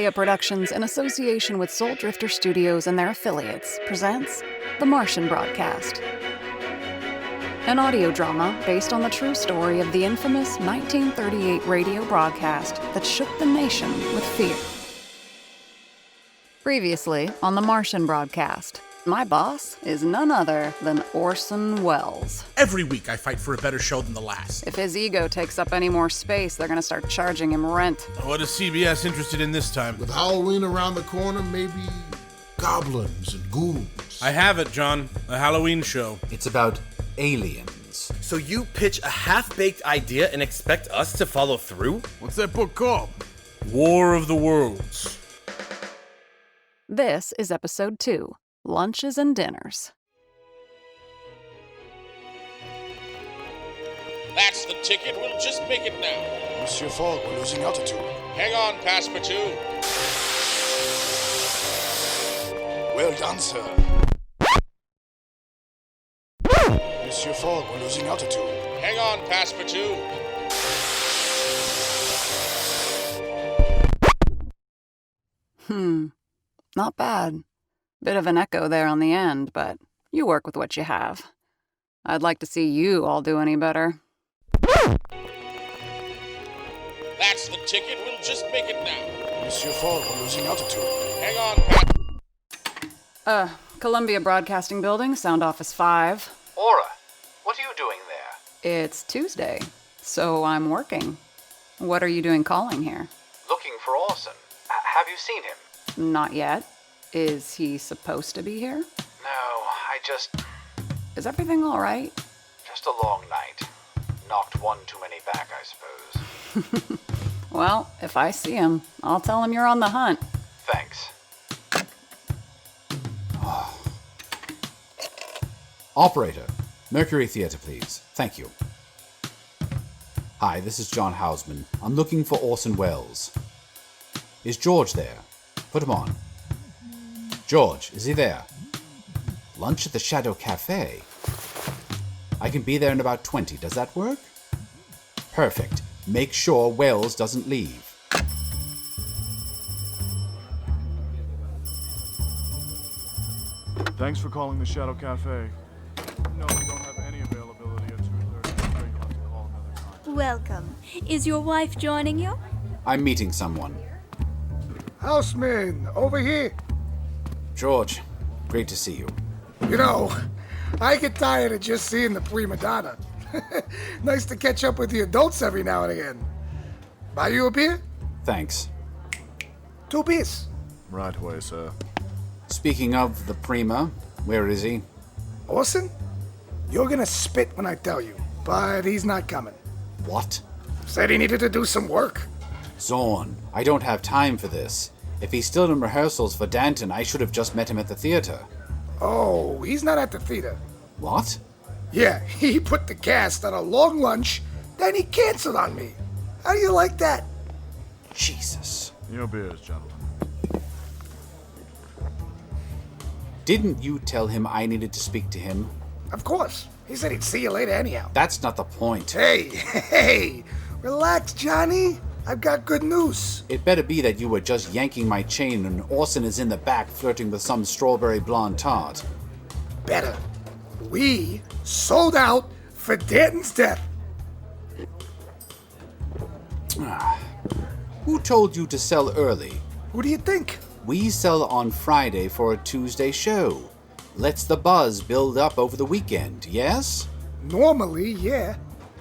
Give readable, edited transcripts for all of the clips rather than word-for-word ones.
Praelia Productions, in association with Soul Drifter Studios and their affiliates, presents The Martian Broadcast, an audio drama based on the true story of the infamous 1938 radio broadcast that shook the nation with fear. Previously on The Martian Broadcast, my boss is none other than Orson Welles. Every week I fight for a better show than the last. If his ego takes up any more space, they're gonna start charging him rent. What is CBS interested in this time? With Halloween around the corner, maybe goblins and ghouls. I have it, John. A Halloween show. It's about aliens. So you pitch a half-baked idea and expect us to follow through? What's that book called? War of the Worlds. This is episode 2, Lunches and Dinners. That's the ticket. We'll just make it now. Monsieur Fogg, we're losing altitude. Hang on, Passepartout. Well done, sir. Monsieur Fogg, we're losing altitude. Hang on, Passepartout. Not bad. Bit of an echo there on the end, but you work with what you have. I'd like to see you all do any better. That's the ticket. We'll just make it now. Monsieur Fogg, we're losing altitude. Hang on, Columbia Broadcasting Building, Sound Office 5. Aura, what are you doing there? It's Tuesday, so I'm working. What are you doing calling here? Looking for Orson. Have you seen him? Not yet. Is he supposed to be here? No, Is everything all right? just a long night. Knocked one too many back, I suppose. Well, if I see him, I'll tell him you're on the hunt. Thanks. Operator, Mercury Theatre, please. Thank you. Hi, this is John Houseman. I'm looking for Orson Welles. Is George there? Put him on. George, is he there? Lunch at the Shadow Cafe. I can be there in about 20. Does that work? Perfect. Make sure Welles doesn't leave. Thanks for calling the Shadow Cafe. No, we don't have any availability at 2:30. I'm afraid you'll have to call another time. Welcome. Is your wife joining you? I'm meeting someone. Houseman, over here. George, great to see you. You know, I get tired of just seeing the prima donna. Nice to catch up with the adults every now and again. Buy you a beer? Thanks. 2 beers. Right away, sir. Speaking of the prima, where is he? Orson? You're gonna spit when I tell you, but he's not coming. What? Said he needed to do some work. Zorn, I don't have time for this. If he's still in rehearsals for Danton, I should have just met him at the theater. Oh, he's not at the theater. What? Yeah, he put the cast on a long lunch, then he canceled on me. How do you like that? Jesus. Your beers, gentlemen. Didn't you tell him I needed to speak to him? Of course. He said he'd see you later anyhow. That's not the point. Hey, relax, Johnny. I've got good news. It better be that you were just yanking my chain and Orson is in the back flirting with some strawberry blonde tart. Better. We sold out for Danton's death. Who told you to sell early? Who do you think? We sell on Friday for a Tuesday show. Lets the buzz build up over the weekend, yes? Normally, yeah.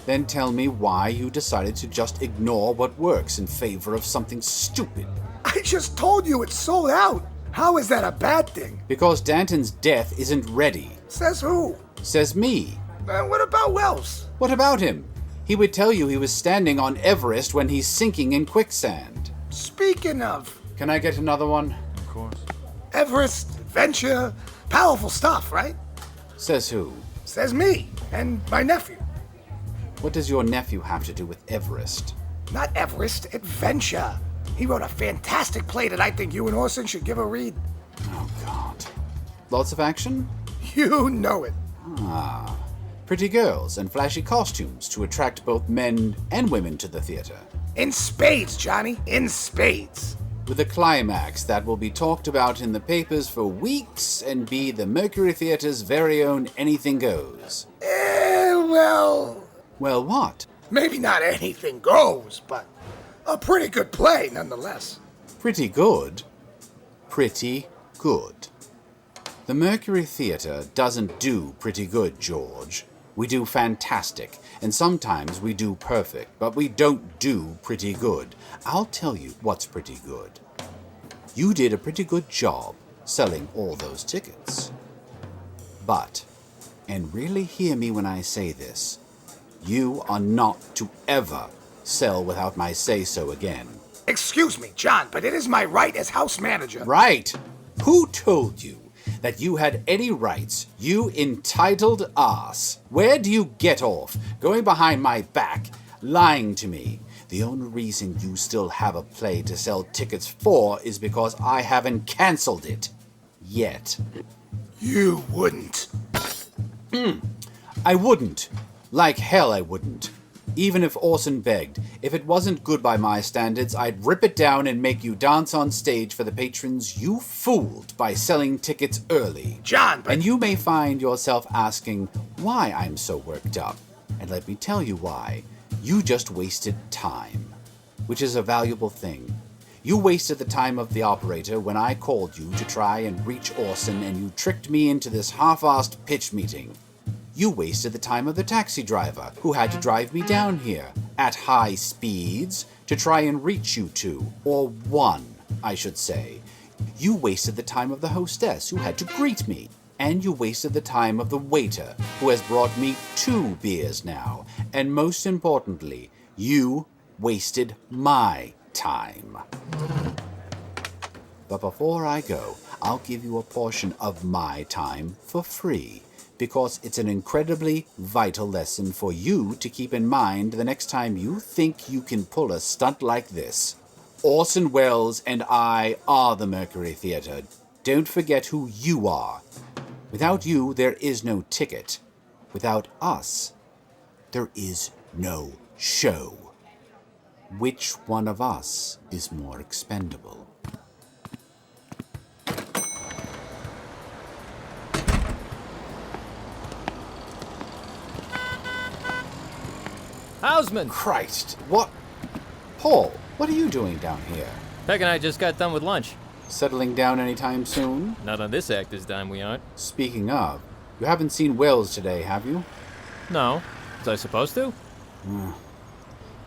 Then tell me why you decided to just ignore what works in favor of something stupid. I just told you it's sold out. How is that a bad thing? Because Danton's death isn't ready. Says who? Says me. What about Welles? What about him? He would tell you he was standing on Everest when he's sinking in quicksand. Speaking of... Can I get another one? Of course. Everest, adventure, powerful stuff, right? Says who? Says me and my nephew. What does your nephew have to do with Everest? Not Everest, adventure. He wrote a fantastic play that I think you and Orson should give a read. Oh, God. Lots of action? You know it. Ah. Pretty girls and flashy costumes to attract both men and women to the theater. In spades, Johnny. In spades. with a climax that will be talked about in the papers for weeks and be the Mercury Theatre's very own Anything Goes. Well, what? maybe not anything goes, but a pretty good play nonetheless. Pretty good? Pretty good. The Mercury Theatre doesn't do pretty good, George. We do fantastic, and sometimes we do perfect, but we don't do pretty good. I'll tell you what's pretty good. You did a pretty good job selling all those tickets. But, and really hear me when I say this, you are not to ever sell without my say-so again. Excuse me, John, but it is my right as house manager. Right. Who told you that you had any rights, you entitled ass? Where do you get off, going behind my back, lying to me? The only reason you still have a play to sell tickets for is because I haven't canceled it. Yet. You wouldn't. I wouldn't. Like hell I wouldn't. Even if Orson begged. If it wasn't good by my standards, I'd rip it down and make you dance on stage for the patrons you fooled by selling tickets early. John, but... And you may find yourself asking why I'm so worked up. And let me tell you why. You just wasted time, which is a valuable thing. You wasted the time of the operator when I called you to try and reach Orson, and you tricked me into this half-assed pitch meeting. You wasted the time of the taxi driver who had to drive me down here at high speeds to try and reach you two, or one, I should say. You wasted the time of the hostess who had to greet me. And you wasted the time of the waiter who has brought me 2 beers now. And most importantly, you wasted my time. But before I go, I'll give you a portion of my time for free, because it's an incredibly vital lesson for you to keep in mind the next time you think you can pull a stunt like this. Orson Welles and I are the Mercury Theatre. Don't forget who you are. Without you, there is no ticket. Without us, there is no show. Which one of us is more expendable? Houseman! Christ, what? Paul, what are you doing down here? Peck and I just got done with lunch. Settling down anytime soon? Not on this actor's dime, we aren't. Speaking of, you haven't seen Welles today, have you? No. Was I supposed to?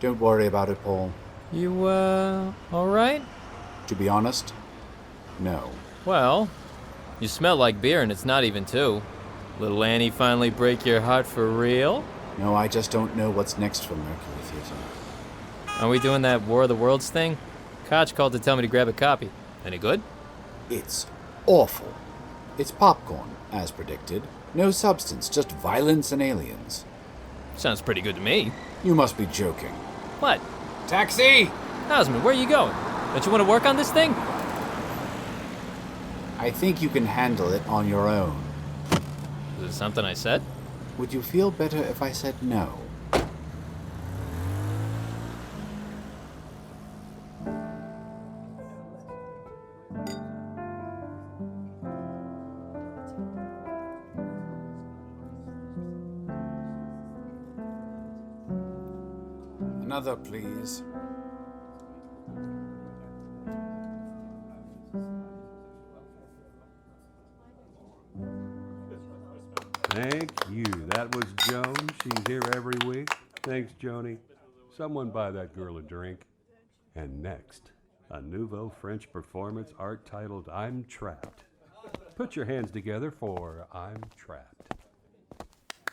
Don't worry about it, Paul. You, all right? To be honest, no. Well, you smell like beer and it's not even 2. Little Annie finally break your heart for real? No, I just don't know what's next for Mercury Theatre. Are we doing that War of the Worlds thing? Koch called to tell me to grab a copy. Any good? It's awful. It's popcorn, as predicted. No substance, just violence and aliens. Sounds pretty good to me. You must be joking. What? Taxi! Houseman, where are you going? Don't you want to work on this thing? I think you can handle it on your own. Is it something I said? Would you feel better if I said no? Another, please. Thank you. That was Joan. She's here every week. Thanks, Joni. Someone buy that girl a drink. And next, a nouveau French performance art titled I'm Trapped. Put your hands together for I'm Trapped.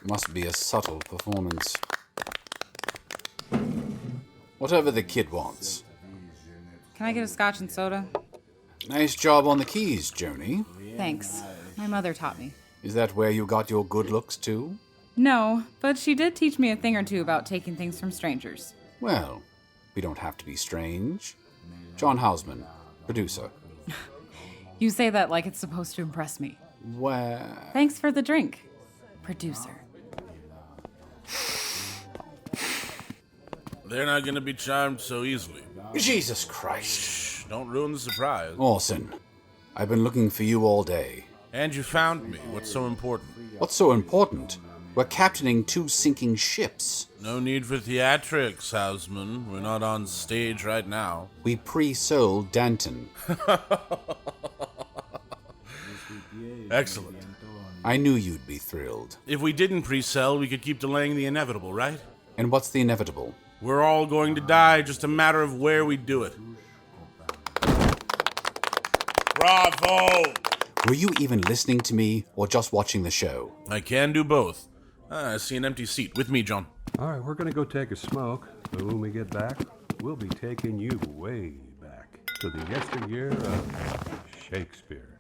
Must be a subtle performance. Whatever the kid wants. Can I get a scotch and soda? Nice job on the keys, Joni. Thanks. My mother taught me. Is that where you got your good looks, too? No, but she did teach me a thing or two about taking things from strangers. Well, we don't have to be strange. John Houseman, producer. You say that like it's supposed to impress me. Well... Thanks for the drink, producer. They're not gonna be charmed so easily. Jesus Christ. Don't ruin the surprise. Orson, I've been looking for you all day. And you found me. What's so important? What's so important? We're captaining 2 sinking ships. No need for theatrics, Houseman. We're not on stage right now. We pre-sold Danton. Excellent. I knew you'd be thrilled. If we didn't pre-sell, we could keep delaying the inevitable, right? And what's the inevitable? We're all going to die, just a matter of where we do it. Bravo! Were you even listening to me, or just watching the show? I can do both. I see an empty seat. With me, John. All right, we're going to go take a smoke, but when we get back, we'll be taking you way back to the yesteryear of Shakespeare.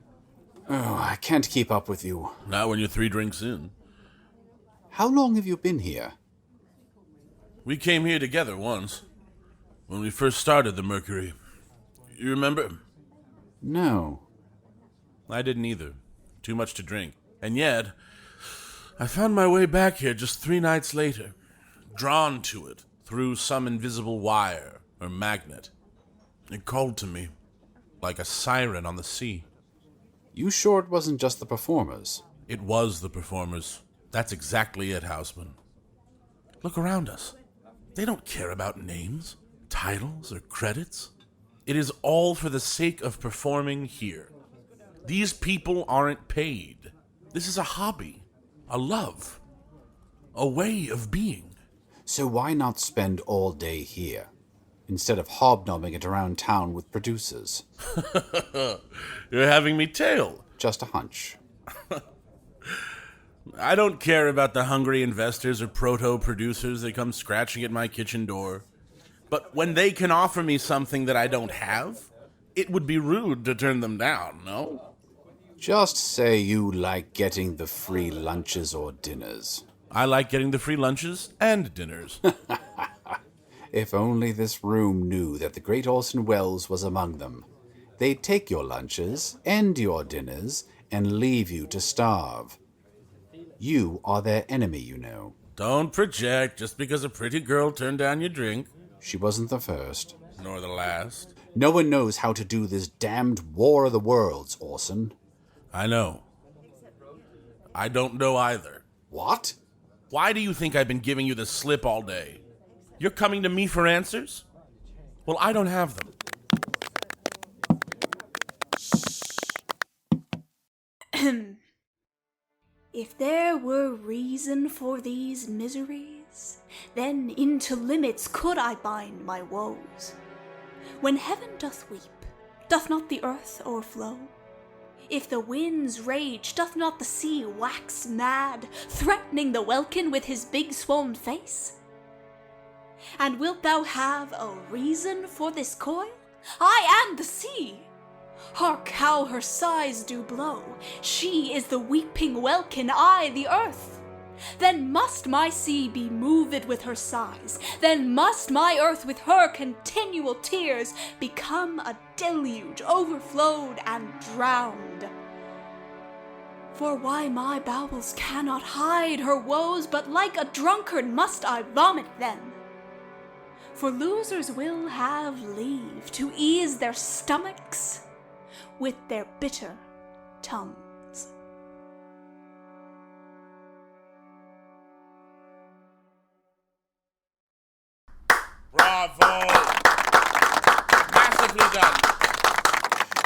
Oh, I can't keep up with you. Not when you're 3 drinks in. How long have you been here? We came here together once, when we first started the Mercury. You remember? No. I didn't either. Too much to drink. And yet, I found my way back here just 3 nights later, drawn to it through some invisible wire or magnet. It called to me, like a siren on the sea. You sure it wasn't just the performers? It was the performers. That's exactly it, Houseman. Look around us. They don't care about names, titles, or credits. It is all for the sake of performing here. These people aren't paid. This is a hobby, a love, a way of being. So why not spend all day here, instead of hobnobbing it around town with producers? You're having me tail. Just a hunch. I don't care about the hungry investors or proto-producers that come scratching at my kitchen door. But when they can offer me something that I don't have, it would be rude to turn them down, no? Just say you like getting the free lunches or dinners. I like getting the free lunches and dinners. If only this room knew that the great Orson Welles was among them. They'd take your lunches and your dinners and leave you to starve. You are their enemy, you know. Don't project just because a pretty girl turned down your drink. She wasn't the first. Nor the last. No one knows how to do this damned War of the Worlds, Orson. I know. I don't know either. What? Why do you think I've been giving you the slip all day? You're coming to me for answers? Well, I don't have them. If there were reason for these miseries, then into limits could I bind my woes. When heaven doth weep, doth not the earth o'erflow? If the winds rage, doth not the sea wax mad, threatening the welkin with his big swollen face? And wilt thou have a reason for this coil? I am the sea! Hark how her sighs do blow. She is the weeping welkin, I the earth. Then must my sea be moved with her sighs. Then must my earth with her continual tears become a deluge, overflowed and drowned. For why my bowels cannot hide her woes, but like a drunkard must I vomit them. For losers will have leave to ease their stomachs with their bitter tongues. Bravo! Masterfully done.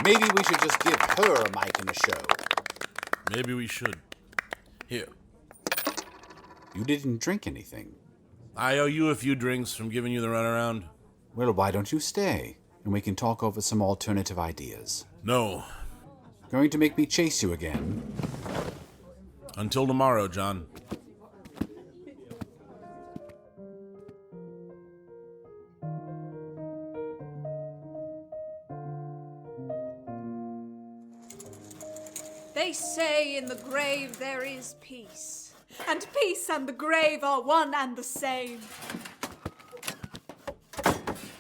Maybe we should just give her a mic in the show. Maybe we should. Here. You didn't drink anything. I owe you a few drinks from giving you the runaround. Well, why don't you stay, and we can talk over some alternative ideas. No. Going to make me chase you again? Until tomorrow, John. They say in the grave there is peace, and peace and the grave are one and the same.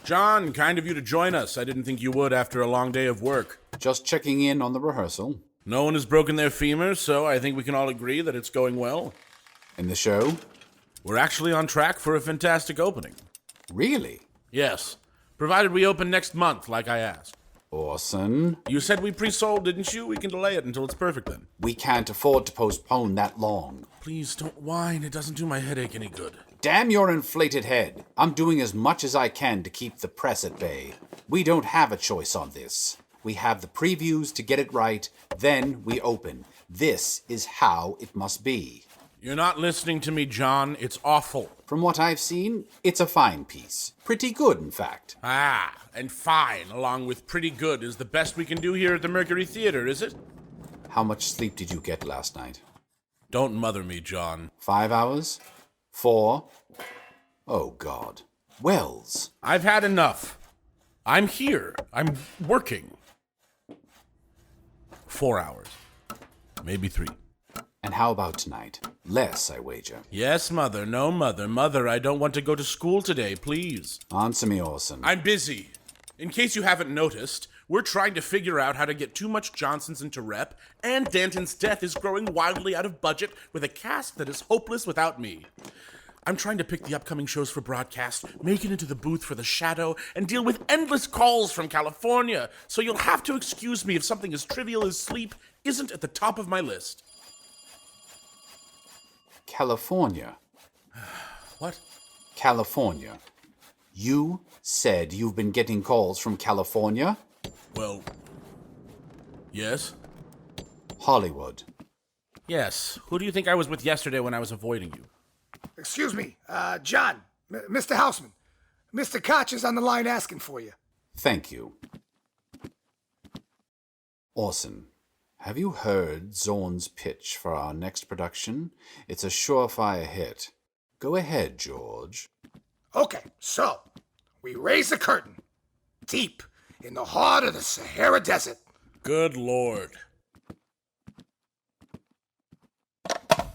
John, kind of you to join us. I didn't think you would after a long day of work. Just checking in on the rehearsal. No one has broken their femur, so I think we can all agree that it's going well. And the show? We're actually on track for a fantastic opening. Really? Yes, provided we open next month, like I asked. Orson? You said we pre-sold, didn't you? We can delay it until it's perfect then. We can't afford to postpone that long. Please don't whine. It doesn't do my headache any good. Damn your inflated head. I'm doing as much as I can to keep the press at bay. We don't have a choice on this. We have the previews to get it right, then we open. This is how it must be. You're not listening to me, John. It's awful. From what I've seen, it's a fine piece. Pretty good, in fact. Ah, and fine, along with pretty good, is the best we can do here at the Mercury Theatre, is it? How much sleep did you get last night? Don't mother me, John. 5 hours? 4? Oh, God. Wells. I've had enough. I'm here. I'm working. 4 hours. Maybe 3. And how about tonight? Less, I wager. Yes, Mother. No, Mother. Mother, I don't want to go to school today, please. Answer me, Orson. I'm busy. In case you haven't noticed, we're trying to figure out how to get Too Much Johnson's into rep, and Danton's Death is growing wildly out of budget with a cast that is hopeless without me. I'm trying to pick the upcoming shows for broadcast, make it into the booth for the shadow, and deal with endless calls from California, so you'll have to excuse me if something as trivial as sleep isn't at the top of my list. California. What? California. You said you've been getting calls from California? Well, yes. Hollywood. Yes. Who do you think I was with yesterday when I was avoiding you? Excuse me, John, Mr. Houseman. Mr. Koch is on the line asking for you. Thank you. Orson, have you heard Zorn's pitch for our next production? It's a surefire hit. Go ahead, George. Okay, so we raise the curtain. Deep in the heart of the Sahara Desert. Good Lord.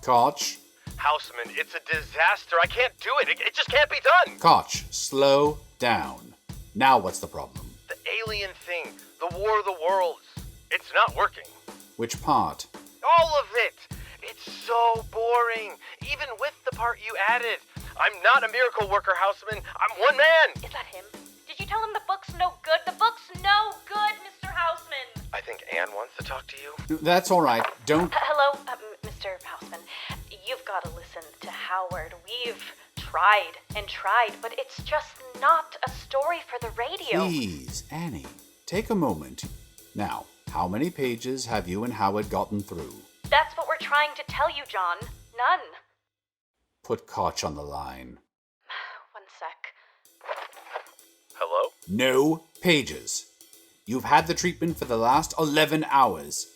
Koch. Houseman, it's a disaster. I can't do it. It just can't be done. Koch, slow down. Now what's the problem? The alien thing. The War of the Worlds. It's not working. Which part? All of it. It's so boring. Even with the part you added. I'm not a miracle worker, Houseman. I'm one man. Is that him? Did you tell him the book's no good? The book's no good, Mr. Houseman. I think Anne wants to talk to you. That's all right. Don't... Hello, Mr. Houseman. You've got to listen to Howard. We've tried and tried, but it's just not a story for the radio. Please, Annie, take a moment. Now, how many pages have you and Howard gotten through? That's what we're trying to tell you, John. None. Put Koch on the line. One sec. Hello? No pages. You've had the treatment for the last 11 hours.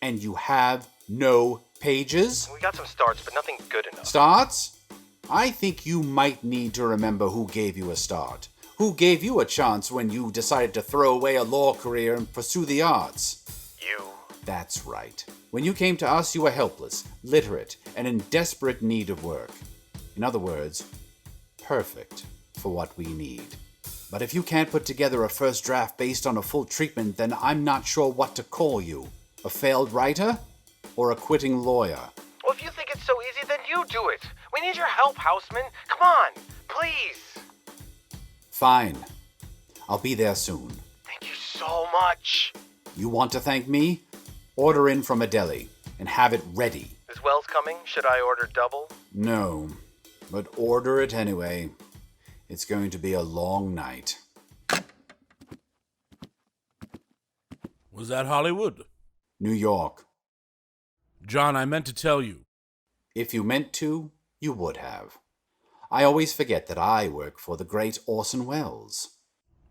And you have no pages? We got some starts, but nothing good enough. Starts? I think you might need to remember who gave you a start. Who gave you a chance when you decided to throw away a law career and pursue the arts? You. That's right. When you came to us, you were helpless, literate, and in desperate need of work. In other words, perfect for what we need. But if you can't put together a first draft based on a full treatment, then I'm not sure what to call you. A failed writer? Or a quitting lawyer? Well, if you think it's so easy, then you do it. We need your help, Houseman. Come on, please. Fine. I'll be there soon. Thank you so much. You want to thank me? Order in from a deli and have it ready. Is Wells coming? Should I order double? No, but order it anyway. It's going to be a long night. Was that Hollywood? New York. John, I meant to tell you. If you meant to, you would have. I always forget that I work for the great Orson Welles.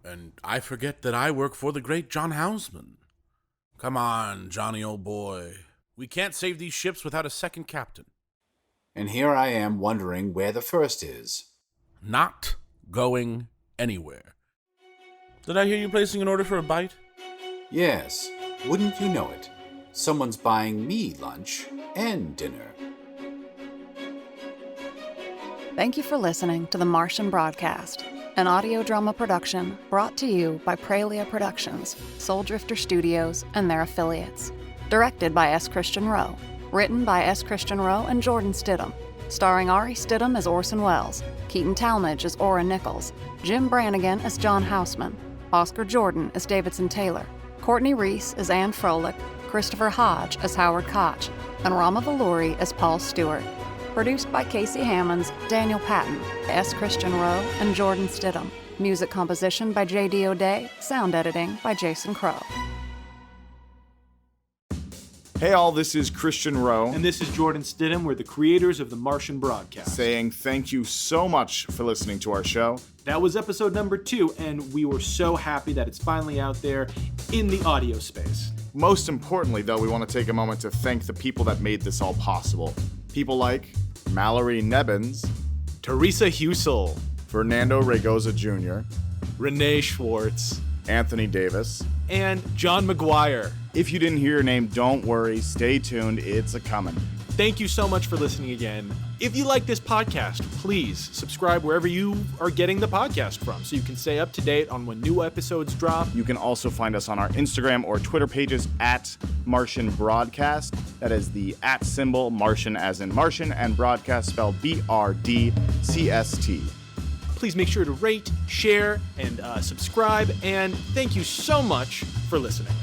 And I forget that I work for the great John Houseman. Come on, Johnny, old boy. We can't save these ships without a second captain. And here I am wondering where the first is. Not going anywhere. Did I hear you placing an order for a bite? Yes. Wouldn't you know it? Someone's buying me lunch and dinner. Thank you for listening to the Martian broadcast, an audio drama production brought to you by Praelia Productions, Soul Drifter Studios, and their affiliates. Directed by S. Christian Rowe. Written by S. Christian Rowe and Jordan Stidham. Starring Ari Stidham as Orson Welles, Keaton Talmadge as Orrin Nichols, Jim Brannigan as John Houseman, Oscar Jordan as Davidson Taylor, Courtney Reece as Anne Froelick, Christopher Hodge as Howard Koch, and Rama Vallury as Paul Stewart. Produced by Casey Hammonds, Daniel Patton, S. Christian Rowe, and Jordan Stidham. Music composition by J.D. O'Day. Sound editing by Jason Crow. Hey all, this is Christian Rowe. And this is Jordan Stidham. We're the creators of the Martian broadcast. Saying thank you so much for listening to our show. That was episode number 2, and we were so happy that it's finally out there in the audio space. Most importantly, though, we want to take a moment to thank the people that made this all possible. People like Mallory Nebbins, Teresa Husel, Fernando Regoza Jr., Renee Schwartz, Anthony Davis, and John McGuire. If you didn't hear your name, don't worry. Stay tuned. It's a-coming. Thank you so much for listening again. If you like this podcast, please subscribe wherever you are getting the podcast from so you can stay up to date on when new episodes drop. You can also find us on our Instagram or Twitter pages at Martian Broadcast. That is the @ symbol, Martian as in Martian, and broadcast spelled BRDCST. Please make sure to rate, share, and subscribe, and thank you so much for listening.